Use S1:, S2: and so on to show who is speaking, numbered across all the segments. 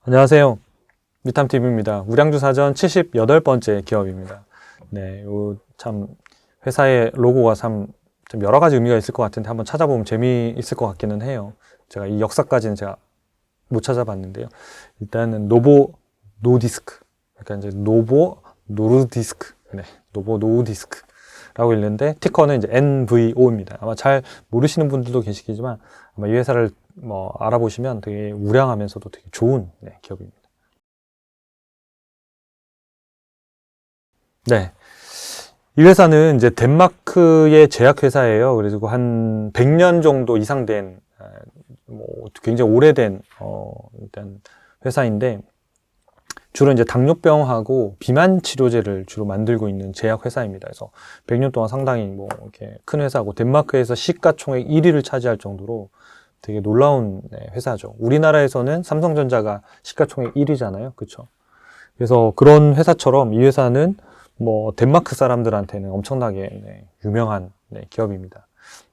S1: 안녕하세요. 미탐TV입니다. 우량주사전 78번째 기업입니다. 네, 참, 회사의 로고가 좀 여러 가지 의미가 있을 것 같은데 한번 찾아보면 재미있을 것 같기는 해요. 제가 이 역사까지는 제가 못 찾아봤는데요. 일단은 노보 노디스크. 그러니까 이제 노보 노르디스크. 네, 노보 노디스크라고 읽는데 티커는 이제 NVO입니다. 아마 잘 모르시는 분들도 계시겠지만 아마 이 회사를 알아보시면 되게 우량하면서도 되게 좋은 기업입니다. 네. 이 회사는 이제 덴마크의 제약회사예요. 그래서 한 100년 정도 이상 된, 굉장히 오래된, 일단 회사인데, 주로 이제 당뇨병하고 비만 치료제를 주로 만들고 있는 제약회사입니다. 그래서 100년 동안 상당히 이렇게 큰 회사고, 덴마크에서 시가총액 1위를 차지할 정도로 되게 놀라운 회사죠. 우리나라에서는 삼성전자가 시가총액 1위잖아요. 그쵸? 그래서 그런 회사처럼 이 회사는 덴마크 사람들한테는 엄청나게 유명한 기업입니다.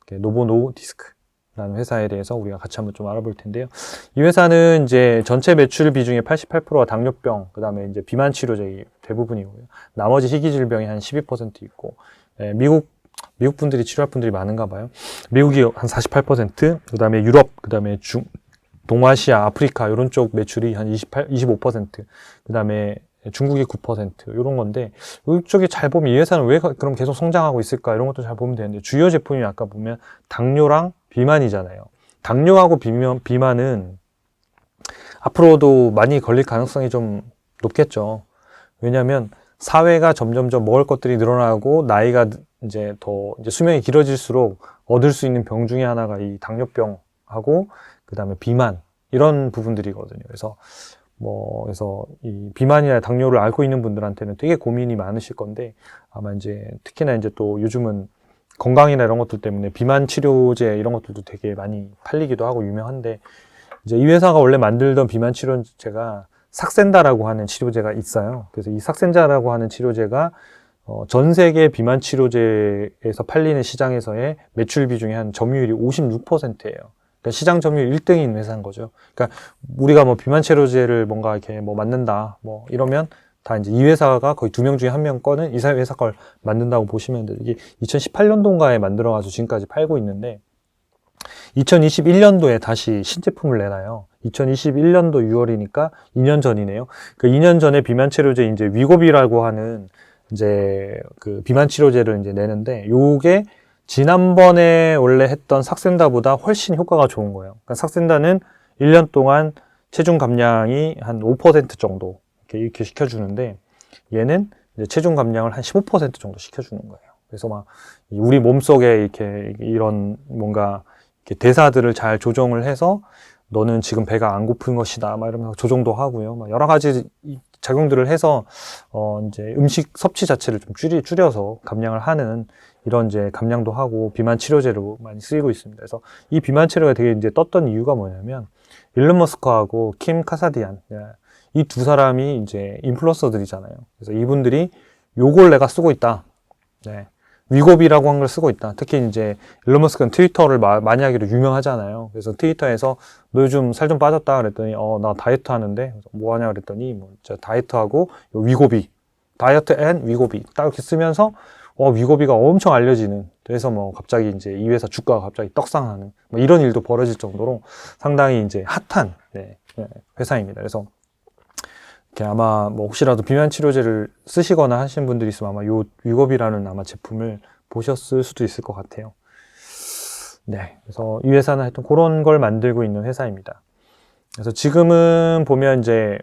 S1: 노보노디스크라는 회사에 대해서 우리가 같이 한번 좀 알아볼 텐데요. 이 회사는 이제 전체 매출 비중의 88%가 당뇨병, 그 다음에 이제 비만 치료제 대부분이고요. 나머지 희귀 질병이 한 12% 있고, 미국 분들이 치료할 분들이 많은가 봐요. 미국이 한 48%, 그 다음에 유럽, 그 다음에 동아시아, 아프리카 이런 쪽 매출이 한 25%, 그 다음에 중국이 9% 이런 건데 이쪽에 잘 보면 이 회사는 왜 그럼 계속 성장하고 있을까 이런 것도 잘 보면 되는데 주요 제품이 아까 보면 당뇨랑 비만이잖아요. 당뇨하고 비만은 앞으로도 많이 걸릴 가능성이 좀 높겠죠. 왜냐하면 사회가 점점점 먹을 것들이 늘어나고 나이가 이제 수명이 길어질수록 얻을 수 있는 병 중에 하나가 이 당뇨병하고 그 다음에 비만 이런 부분들이거든요. 그래서 이 비만이나 당뇨를 앓고 있는 분들한테는 되게 고민이 많으실 건데, 아마 이제, 특히나 이제 또 요즘은 건강이나 이런 것들 때문에 비만 치료제 이런 것들도 되게 많이 팔리기도 하고 유명한데, 이제 이 회사가 원래 만들던 비만 치료제가 삭센다라고 하는 치료제가 있어요. 그래서 이 삭센자라고 하는 치료제가 전 세계 비만 치료제에서 팔리는 시장에서의 매출 비중의 한 점유율이 56%예요. 그러니까 시장 점유율 1등인 회사인 거죠. 그러니까 우리가 비만 치료제를 뭔가 이렇게 맞는다, 이러면 다 이제 이 회사가 거의 2명 중에 1명 거는 이 회사 걸 만든다고 보시면 돼요. 이게 2018년도인가에 만들어가지고 지금까지 팔고 있는데, 2021년도에 다시 신제품을 내놔요. 2021년도 6월이니까 2년 전이네요. 그 2년 전에 비만 치료제 이제 위고비라고 하는 이제 그 비만 치료제를 이제 내는데, 요게 지난번에 원래 했던 삭센다보다 훨씬 효과가 좋은 거예요. 그러니까 삭센다는 1년 동안 체중 감량이 한 5% 정도 이렇게 시켜주는데, 얘는 이제 체중 감량을 한 15% 정도 시켜주는 거예요. 그래서 우리 몸속에 이렇게 이런 뭔가 이렇게 대사들을 잘 조정을 해서 너는 지금 배가 안 고픈 것이다 이러면서 조정도 하고요. 여러 가지 작용들을 해서 이제 음식 섭취 자체를 좀 줄여서 감량을 하는 이런 이제 감량도 하고 비만 치료제로 많이 쓰이고 있습니다. 그래서 이 비만 치료가 되게 이제 떴던 이유가 뭐냐면 일론 머스크하고 킴 카사디안 이 두 사람이 이제 인플루언서들이잖아요. 그래서 이분들이 요걸 내가 쓰고 있다. 네. 위고비라고 한 걸 쓰고 있다. 특히 이제 일론 머스크는 트위터를 많이 하기로 유명하잖아요. 그래서 트위터에서 너 요즘 살 좀 빠졌다 그랬더니 나 다이어트 하는데 뭐 하냐 그랬더니 저 다이어트하고 위고비, 다이어트 앤 위고비 딱 이렇게 쓰면서 위고비가 엄청 알려지는. 그래서 갑자기 이제 이 회사 주가가 갑자기 떡상하는 이런 일도 벌어질 정도로 상당히 이제 핫한 회사입니다. 그래서 아마 혹시라도 비만 치료제를 쓰시거나 하신 분들이 있으면 아마 요 위고비라는 아마 제품을 보셨을 수도 있을 것 같아요. 네. 그래서 이 회사는 하여튼 그런 걸 만들고 있는 회사입니다. 그래서 지금은 보면 이제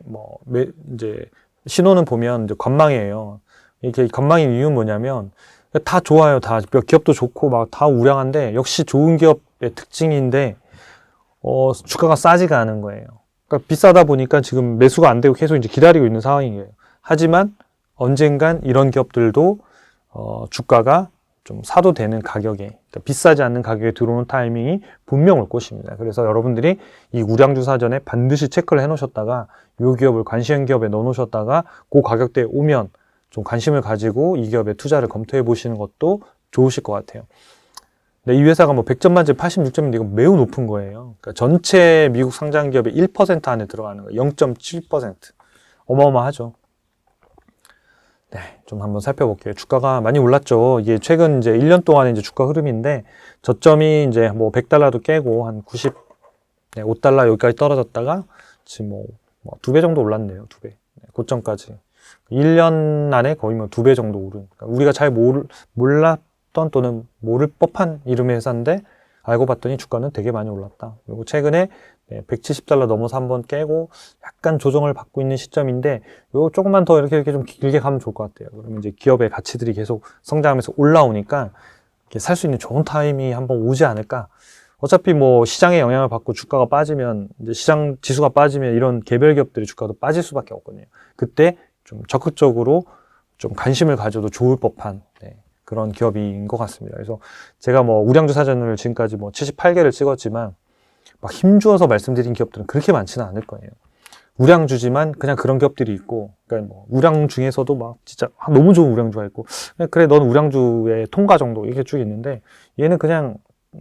S1: 신호는 보면 이제 관망이에요. 이게 관망인 이유는 뭐냐면 다 좋아요. 다 기업도 좋고 다 우량한데 역시 좋은 기업의 특징인데 주가가 싸지가 않은 거예요. 그러니까 비싸다 보니까 지금 매수가 안 되고 계속 이제 기다리고 있는 상황이에요. 하지만 언젠간 이런 기업들도 주가가 좀 사도 되는 가격에, 그러니까 비싸지 않는 가격에 들어오는 타이밍이 분명 올 것입니다. 그래서 여러분들이 이 우량주 사전에 반드시 체크를 해 놓으셨다가 이 기업을 관심 기업에 넣어 놓으셨다가 그 가격대에 오면 좀 관심을 가지고 이 기업에 투자를 검토해 보시는 것도 좋으실 것 같아요. 근데 이 회사가 뭐 100점 만점에 86점인데 이건 매우 높은 거예요. 그러니까 전체 미국 상장 기업의 1% 안에 들어가는 거예요. 0.7%. 어마어마하죠. 네, 좀 한번 살펴볼게요. 주가가 많이 올랐죠. 이게 최근 이제 1년 동안의 이제 주가 흐름인데, 저점이 이제 뭐 100달러도 깨고 한 95달러 여기까지 떨어졌다가 지금 뭐 2배 정도 올랐네요. 2배. 네, 고점까지. 1년 안에 거의 뭐 2배 정도 오른. 그러니까 우리가 잘 몰랐던 또는 모를 법한 이름의 회사인데, 알고 봤더니 주가는 되게 많이 올랐다. 그리고 최근에 170달러 넘어서 한번 깨고 약간 조정을 받고 있는 시점인데, 요 조금만 더 이렇게 좀 길게 가면 좋을 것 같아요. 그러면 이제 기업의 가치들이 계속 성장하면서 올라오니까 살 수 있는 좋은 타임이 한번 오지 않을까. 어차피 뭐 시장의 영향을 받고 주가가 빠지면, 이제 시장 지수가 빠지면 이런 개별 기업들의 주가도 빠질 수밖에 없거든요. 그때 좀 적극적으로 좀 관심을 가져도 좋을 법한 그런 기업인 것 같습니다. 그래서 제가 뭐 우량주 사전을 지금까지 뭐 78개를 찍었지만 막 힘주어서 말씀드린 기업들은 그렇게 많지는 않을 거예요. 우량주지만 그냥 그런 기업들이 있고, 그러니까 뭐 우량 중에서도 막 진짜 너무 좋은 우량주가 있고, 그래 넌 우량주의 통과 정도 이렇게 쭉 있는데, 얘는 그냥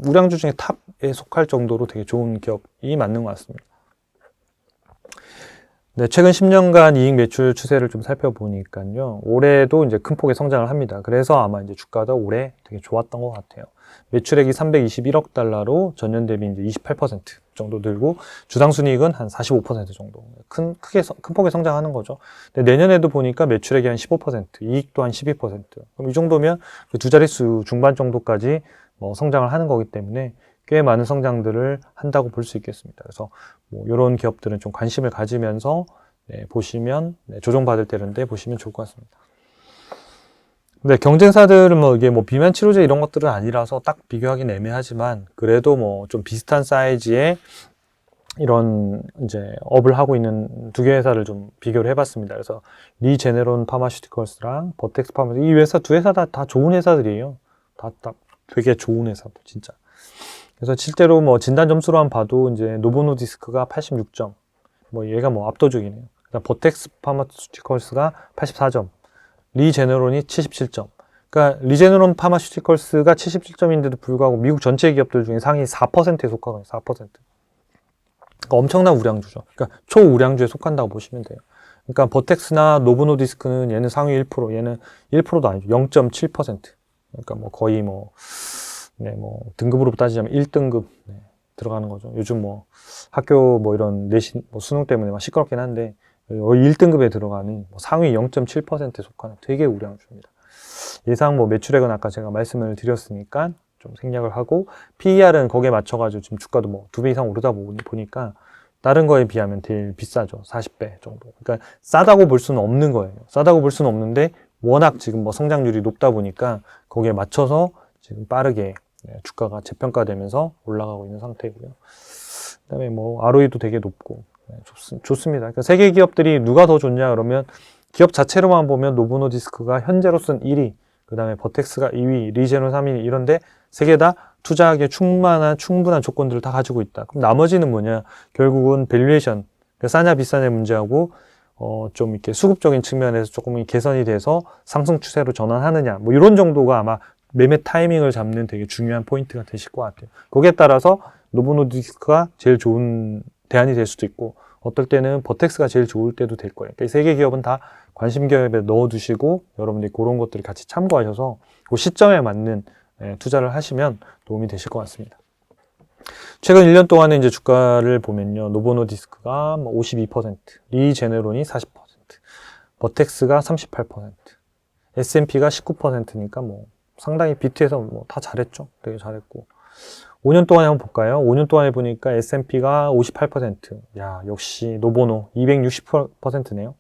S1: 우량주 중에 탑에 속할 정도로 되게 좋은 기업이 맞는 것 같습니다. 네, 최근 10년간 이익 매출 추세를 좀 살펴보니까요. 올해도 이제 큰 폭의 성장을 합니다. 그래서 아마 이제 주가도 올해 되게 좋았던 것 같아요. 매출액이 321억 달러로 전년 대비 이제 28% 정도 늘고, 주당 순이익은 한 45% 정도. 큰 폭의 성장하는 거죠. 근데 내년에도 보니까 매출액이 한 15%, 이익도 한 12%. 그럼 이 정도면 두 자릿수 중반 정도까지 뭐 성장을 하는 거기 때문에 꽤 많은 성장들을 한다고 볼 수 있겠습니다. 그래서 뭐 이런 기업들은 좀 관심을 가지면서 보시면 조정받을 때인데 보시면 좋을 것 같습니다. 근데 경쟁사들은 뭐 이게 뭐 비만 치료제 이런 것들은 아니라서 딱 비교하기는 애매하지만, 그래도 뭐 좀 비슷한 사이즈의 이런 이제 업을 하고 있는 두 개 회사를 좀 비교를 해봤습니다. 그래서 리제네론 파마슈티컬스랑 버텍스 파마, 이 회사 두 회사 다 좋은 회사들이에요. 다 되게 좋은 회사들 진짜. 그래서 실제로 뭐 진단 점수로만 봐도 이제 노보노디스크가 86점, 뭐 얘가 뭐 압도적이네요. 그다음 버텍스 파마슈티컬스가 84점, 리제네론이 77점. 그러니까 리제네론 파마슈티컬스가 77점인데도 불구하고 미국 전체 기업들 중에 상위 4%에 속하거든요. 4%. 그러니까 엄청난 우량주죠. 그러니까 초우량주에 속한다고 보시면 돼요. 그러니까 버텍스나 노보노디스크는 얘는 상위 1%, 얘는 1%도 아니죠. 0.7%. 그러니까 뭐 거의 뭐 등급으로 따지자면 1등급 들어가는 거죠. 요즘 뭐 학교 뭐 이런 내신 뭐 수능 때문에 막 시끄럽긴 한데 1등급에 들어가는 뭐 상위 0.7%에 속하는 되게 우량주입니다. 예상 뭐 매출액은 아까 제가 말씀을 드렸으니까 좀 생략을 하고, PER은 거기에 맞춰가지고 지금 주가도 뭐 2배 이상 오르다 보니까 다른 거에 비하면 되게 비싸죠. 40배 정도. 그러니까 싸다고 볼 수는 없는 거예요. 싸다고 볼 수는 없는데 워낙 지금 뭐 성장률이 높다 보니까 거기에 맞춰서 지금 빠르게 주가가 재평가되면서 올라가고 있는 상태고요. 그다음에 뭐 ROE도 되게 높고 좋습니다. 그러니까 세계 기업들이 누가 더 좋냐 그러면, 기업 자체로만 보면 노보노디스크가 현재로서는 1위, 그다음에 버텍스가 2위, 리제노 3위 이런데 세 개 다 투자하기에 충분한 조건들을 다 가지고 있다. 그럼 나머지는 뭐냐? 결국은 밸류에이션, 그러니까 싸냐 비싸냐의 문제하고 좀 이렇게 수급적인 측면에서 조금 개선이 돼서 상승 추세로 전환하느냐, 뭐 이런 정도가 아마 매매 타이밍을 잡는 되게 중요한 포인트가 되실 것 같아요. 거기에 따라서 노보노디스크가 제일 좋은 대안이 될 수도 있고, 어떨 때는 버텍스가 제일 좋을 때도 될 거예요. 그러니까 이 세 개 기업은 다 관심 기업에 넣어두시고, 여러분들이 그런 것들을 같이 참고하셔서 그 시점에 맞는 투자를 하시면 도움이 되실 것 같습니다. 최근 1년 동안의 이제 주가를 보면요, 노보노디스크가 52%, 리제네론이 40%, 버텍스가 38%, S&P가 19%니까 뭐 상당히 비트에서 뭐 다 잘했죠. 되게 잘했고. 5년 동안에 한번 볼까요? 5년 동안에 보니까 S&P가 58%. 야, 역시 노보노 260%네요.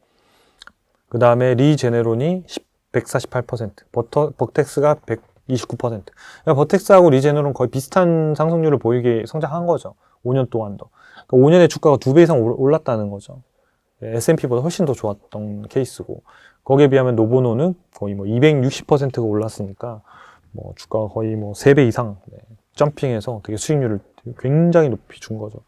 S1: 그 다음에 리제네론이 148%. 버텍스가 129%. 그러니까 버텍스하고 리제네론 거의 비슷한 상승률을 보이게 성장한 거죠. 5년 동안도. 그러니까 5년에 주가가 2배 이상 올랐다는 거죠. S&P보다 훨씬 더 좋았던 케이스고, 거기에 비하면 노보노는 거의 뭐 260%가 올랐으니까 뭐 주가가 거의 뭐 3배 이상 점핑해서 되게 수익률을 굉장히 높이 준 거죠.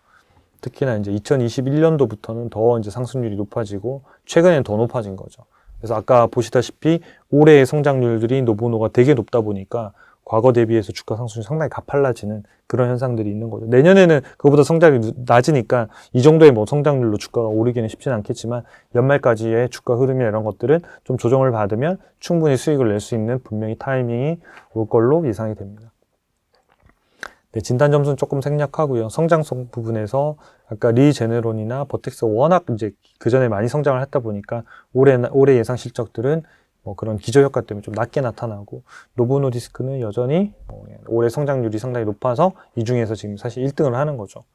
S1: 특히나 이제 2021년도부터는 더 이제 상승률이 높아지고, 최근엔 더 높아진 거죠. 그래서 아까 보시다시피 올해의 성장률들이 노보노가 되게 높다 보니까 과거 대비해서 주가 상승이 상당히 가팔라지는 그런 현상들이 있는 거죠. 내년에는 그보다 성장이 낮으니까 이 정도의 뭐 성장률로 주가가 오르기는 쉽지는 않겠지만 연말까지의 주가 흐름이나 이런 것들은 좀 조정을 받으면 충분히 수익을 낼 수 있는 분명히 타이밍이 올 걸로 예상이 됩니다. 네, 진단 점수는 조금 생략하고요. 성장성 부분에서 아까 리제네론이나 버텍스가 워낙 이제 그 전에 많이 성장을 했다 보니까 올해 예상 실적들은 뭐 그런 기저효과 때문에 좀 낮게 나타나고 노보노디스크는 여전히 올해 성장률이 상당히 높아서 이 중에서 지금 사실 1등을 하는 거죠.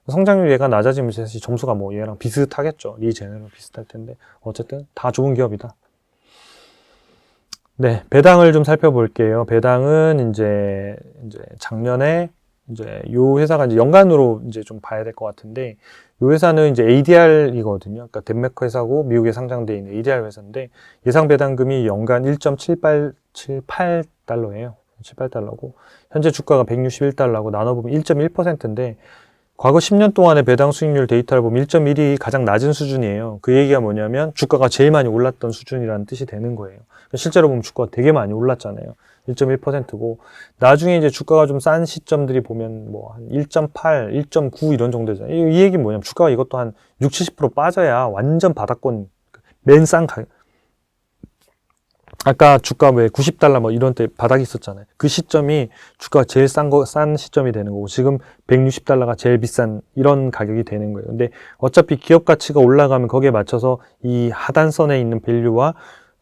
S1: 성장률 얘가 낮아지면 사실 점수가 뭐 얘랑 비슷하겠죠. 리제네론 비슷할 텐데 어쨌든 다 좋은 기업이다. 네, 배당을 좀 살펴볼게요. 배당은 이제 작년에 이제 요 회사가 이제 연간으로 이제 좀 봐야 될 것 같은데, 요 회사는 이제 ADR이거든요. 그러니까 덴마크 회사고 미국에 상장되어 있는 ADR 회사인데 예상 배당금이 연간 1.78달러예요. 78달러고 현재 주가가 161달러고 나눠보면 1.1%인데 과거 10년 동안의 배당 수익률 데이터를 보면 1.1이 가장 낮은 수준이에요. 그 얘기가 뭐냐면 주가가 제일 많이 올랐던 수준이라는 뜻이 되는 거예요. 실제로 보면 주가가 되게 많이 올랐잖아요. 1.1%고 나중에 이제 주가가 좀 싼 시점들이 보면 뭐 한 1.8, 1.9 이런 정도 되잖아요. 이 얘기는 뭐냐면 주가가 이것도 한 60, 70% 빠져야 완전 바닥권 맨 싼 가격. 아까 주가 왜 90달러 뭐 이런 때 바닥이 있었잖아요. 그 시점이 주가가 제일 싼 시점이 되는 거고 지금 160달러가 제일 비싼 이런 가격이 되는 거예요. 근데 어차피 기업 가치가 올라가면 거기에 맞춰서 이 하단선에 있는 밸류와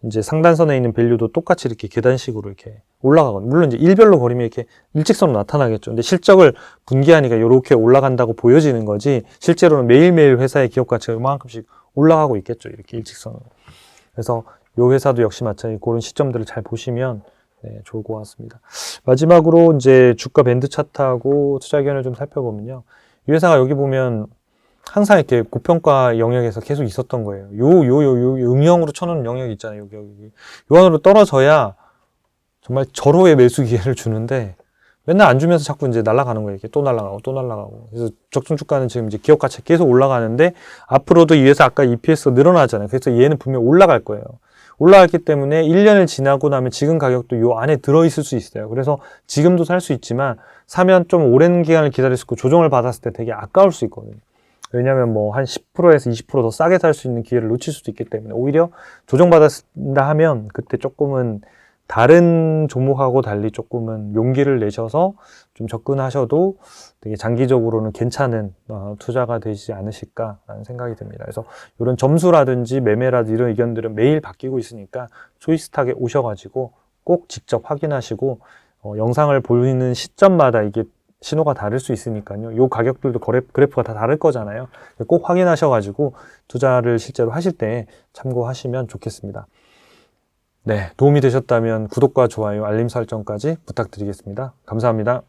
S1: 이제 상단선에 있는 밸류도 똑같이 이렇게 계단식으로 이렇게 올라가거든요. 물론 이제 일별로 거리면 이렇게 일직선으로 나타나겠죠. 근데 실적을 분기하니까 이렇게 올라간다고 보여지는 거지 실제로는 매일매일 회사의 기업 가치가 이만큼씩 올라가고 있겠죠. 이렇게 일직선으로. 그래서 요 회사도 역시 마찬가지 그런 시점들을 잘 보시면 네, 좋을 것 같습니다. 마지막으로 이제 주가 밴드 차트하고 투자 의견을 좀 살펴보면요. 이 회사가 여기 보면 항상 이렇게 고평가 영역에서 계속 있었던 거예요. 요 음영으로 쳐놓은 영역이 있잖아요. 여기. 요 안으로 떨어져야 정말 절호의 매수 기회를 주는데 맨날 안 주면서 자꾸 이제 날아가는 거예요. 이렇게 또 날아가고. 그래서 적정 주가는 지금 이제 기업 가치 계속 올라가는데 앞으로도 이 회사 아까 EPS가 늘어나잖아요. 그래서 얘는 분명 올라갈 거예요. 올라갔기 때문에 1년을 지나고 나면 지금 가격도 요 안에 들어있을 수 있어요. 그래서 지금도 살 수 있지만 사면 좀 오랜 기간을 기다릴 수 있고 조정을 받았을 때 되게 아까울 수 있거든요. 왜냐면 뭐 한 10%에서 20% 더 싸게 살 수 있는 기회를 놓칠 수도 있기 때문에 오히려 조정받았다 하면 그때 조금은 다른 종목하고 달리 조금은 용기를 내셔서 좀 접근하셔도 되게 장기적으로는 괜찮은 투자가 되지 않으실까라는 생각이 듭니다. 그래서 이런 점수라든지 매매라든지 이런 의견들은 매일 바뀌고 있으니까 초이스탁에 오셔가지고 꼭 직접 확인하시고 영상을 보이는 시점마다 이게 신호가 다를 수 있으니까요. 요 가격들도 그래프가 다 다를 거잖아요. 꼭 확인하셔가지고 투자를 실제로 하실 때 참고하시면 좋겠습니다. 네, 도움이 되셨다면 구독과 좋아요, 알림 설정까지 부탁드리겠습니다. 감사합니다.